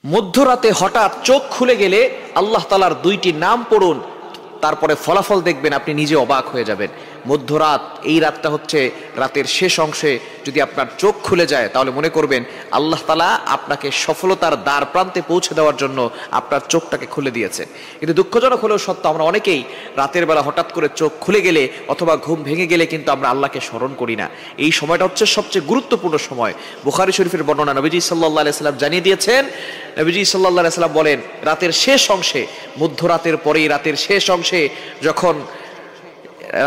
মধ্যরাতে হঠাৎ চোখ খুলে গেলে আল্লাহ তাআলার দুইটি নাম পড়ুন, তারপরে ফলাফল দেখবেন আপনি নিজে অবাক হয়ে যাবেন। মধ্যরাত, এই রাতটা হচ্ছে রাতের শেষ অংশে যদি আপনার চোখ খুলে যায় তাহলে মনে করবেন আল্লাহ তাআলা আপনাকে সফলতার দ্বার প্রান্তে পৌঁছে দেওয়ার জন্য আপনার চোখটাকে খুলে দিয়েছেন। কিন্তু দুঃখজনক হলেও সত্য, আমরা অনেকেই রাতের বেলা হঠাৎ করে চোখ খুলে গেলে অথবা ঘুম ভেঙে গেলে কিন্তু আমরা আল্লাহকে স্মরণ করি না। এই সময়টা হচ্ছে সবচেয়ে গুরুত্বপূর্ণ সময়। বুখারী শরীফের বর্ণনা, নবীজি সাল্লাল্লাহু আলাইহি সাল্লাম জানিয়ে দিয়েছেন, নবীজি সাল্লাল্লাহু আলাইহি সাল্লাম বলেন, রাতের শেষ অংশে, মধ্যরাতের পরেই রাতের শেষ অংশে যখন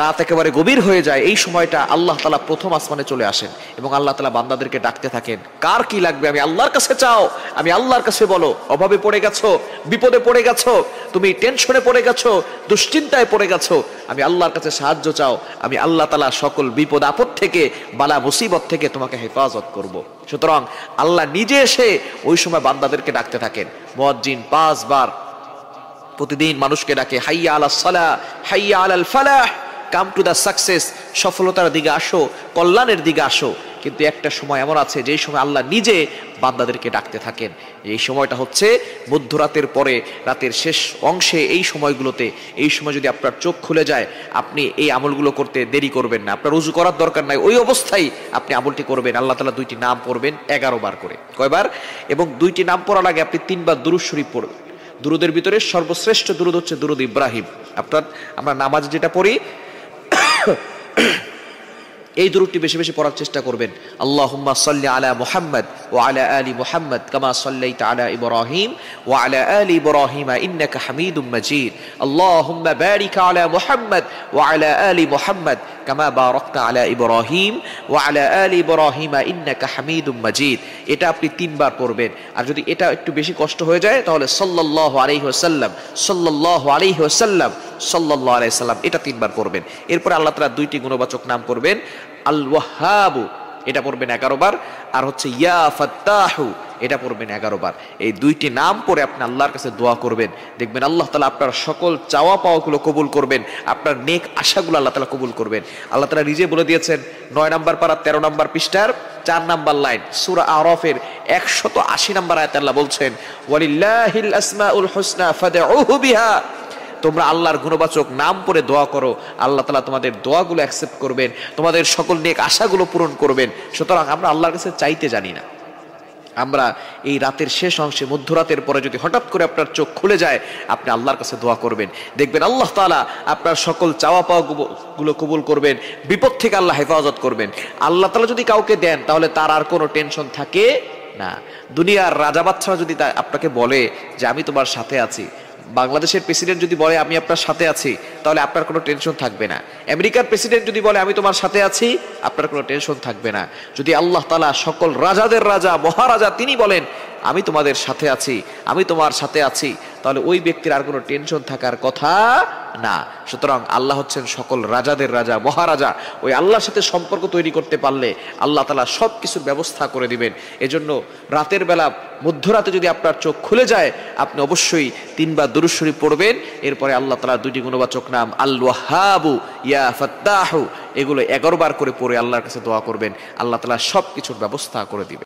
রাত একেবারে গভীর হয়ে যায়, এই সময়টা আল্লাহ তাআলা প্রথম আসমানে চলে আসেন এবং আল্লাহ তাআলা বান্দাদেরকে ডাকতে থাকেন, কার কি লাগবে আমি আল্লাহর কাছে চাও, আমি আল্লাহর কাছে বলো। অভাবে পড়ে গেছো, বিপদে পড়ে গেছো, তুমি টেনশনে পড়ে গেছো, দুশ্চিন্তায় পড়ে গেছো, আমি আল্লাহর কাছে সাহায্য চাও, আমি আল্লাহ তাআলা সকল বিপদ আপদ থেকে, বালা মুসিবত থেকে তোমাকে হেফাজত করব। সুতরাং আল্লাহ নিজে এসে ওই সময় বান্দাদেরকে ডাকতে থাকেন। মুয়াজ্জিন 5 বার প্রতিদিন মানুষকে ডাকে, হাইয়া আলাস সালাহ, হাইয়া আলাল ফালাহ, কাম টু দ্য সাকসেস, সফলতার দিকে আসো, কল্যাণের দিকে আসো। কিন্তু একটা সময় এমন আছে যেই সময় আল্লাহ নিজে বান্দাদেরকে ডাকতে থাকেন। এই সময়টা হচ্ছে মধ্যরাতের পরে রাতের শেষ অংশে। এই সময়গুলোতে, এই সময় যদি আপনার চোখ খুলে যায়, আপনি এই আমলগুলো করতে দেরি করবেন না। আপনার ওযু করার দরকার নাই, ওই অবস্থায় আপনি আমলটি করবেন। আল্লাহ তাআলা দুইটি নাম পড়বেন 11 বার করে। কয়বার? এবং দুইটি নাম পড়ার আগে আপনি 3 বার দুরূদ শরীফ পড়বেন। দুরুদের ভিতরে সর্বশ্রেষ্ঠ দুরুদ হচ্ছে দুরুদ ইব্রাহিম। আমরা নামাজে যেটা পড়ি এই দুরূদটি বেশি বেশি পড়ার চেষ্টা করবেন। আল্লাহুম্মা সাল্লি আলা মুহাম্মদ ওয়া আলা আলি মুহাম্মদ কামা সাল্লাইতা আলা ইব্রাহিম ওয়া আলা আলি ইব্রাহিম ইন্নাকা হামিদুম মাজিদ। আল্লাহুম্মা বারিক আলা মুহাম্মদ ওয়া আলা আলি মুহাম্মদ কামা বারাকতা আলা ইব্রাহিম ওয়া আলা আলি ইব্রাহিম ইন্নাকা হামিদুম মাজিদ। এটা আপনি 3 বার পড়বেন। আর যদি এটা একটু বেশি কষ্ট হয়ে যায় তাহলে সাল্লাল্লাহু আলাইহি ওয়াসাল্লাম, সাল্লাল্লাহু আলাইহি ওয়াসাল্লাম, সাল্লাল্লাহু আলাইহি ওয়াসাল্লাম, এটা 3 বার পড়বেন। এরপর আল্লাহ তাআলা দুইটি গুণবাচক নাম পড়বেন, আল ওয়াহ্হাবু এটা পড়বেন 11 বার, আর হচ্ছে ইয়া ফাত্তাহু এটা পড়বেন 11 বার। এই দুইটি নাম পড়ে আপনি আল্লাহর কাছে দোয়া করবেন, দেখবেন আল্লাহ তাআলা আপনার সকল চাওয়া পাওয়াগুলো কবুল করবেন, আপনার নেক আশাগুলো আল্লাহ তাআলা কবুল করবেন। আল্লাহ তাআলা নিজে বলে দিয়েছেন 9 নম্বর পারা 13 নম্বর পৃষ্ঠার 4 নম্বর লাইন, সূরা আরাফের 180 নম্বর আয়াতে আল্লাহ বলছেন, ওয়ালিল্লাহিল আসমাউল হুসনা ফাদউহু বিহা। তোমরা আল্লাহর গুণবাচক নাম পড়ে দোয়া করো, আল্লাহ তাআলা তোমাদের দোয়াগুলো অ্যাকসেপ্ট করবেন, তোমাদের সকল নেক আশাগুলো পূরণ করবেন। সুতরাং আমরা আল্লাহর কাছে চাইতে জানি না। আমরা এই রাতের শেষ অংশে, মধ্যরাতের পরে যদি হঠাৎ করে আপনার চোখ খুলে যায়, আপনি আল্লাহর কাছে দোয়া করবেন, দেখবেন আল্লাহ তাআলা আপনার সকল চাওয়া পাওয়াগুলো কবুল করবেন, বিপদ থেকে আল্লাহ হেফাজত করবেন। আল্লাহ তাআলা যদি কাউকে দেন তাহলে তার আর কোনো টেনশন থাকে না। দুনিয়ার রাজা বাদশারা যদি আপনাকে বলে যে আমি তোমার সাথে আছি, বাংলাদেশের প্রেসিডেন্ট যদি বলে আমি আপনার সাথে আছি, তাহলে আপনার কোনো টেনশন থাকবে না। আমেরিকার প্রেসিডেন্ট যদি বলে আমি তোমার সাথে আছি, আপনার কোনো টেনশন থাকবে না। যদি আল্লাহ তাআলা সকল রাজাদের রাজা, মহারাজা, তিনি বলেন আমি তোমাদের সাথে আছি, আমি তোমার সাথে আছি, তাহলে ওই ব্যক্তির আর কোনো টেনশন থাকার কথা না। সুতরাং আল্লাহ হচ্ছেন সকল রাজাদের রাজা, মহারাজা। ওই আল্লাহর সাথে সম্পর্ক তৈরি করতে পারলে আল্লাহ তাআলা সব কিছুর ব্যবস্থা করে দিবেন। এজন্য রাতের বেলা, মধ্যরাতে যদি আপনার চোখ খুলে যায়, আপনি অবশ্যই 3 বার দুরূদ শরীফ পড়বেন। এরপরে আল্লাহ তাআলা দুইটি গুণবাচক নাম আল ওয়াহ্হাবু, ইয়া ফাত্তাহু, এগুলো 11 বার করে পড়ে আল্লাহর কাছে দোয়া করবেন। আল্লাহ তাআলা সব কিছুর ব্যবস্থা করে দিবেন।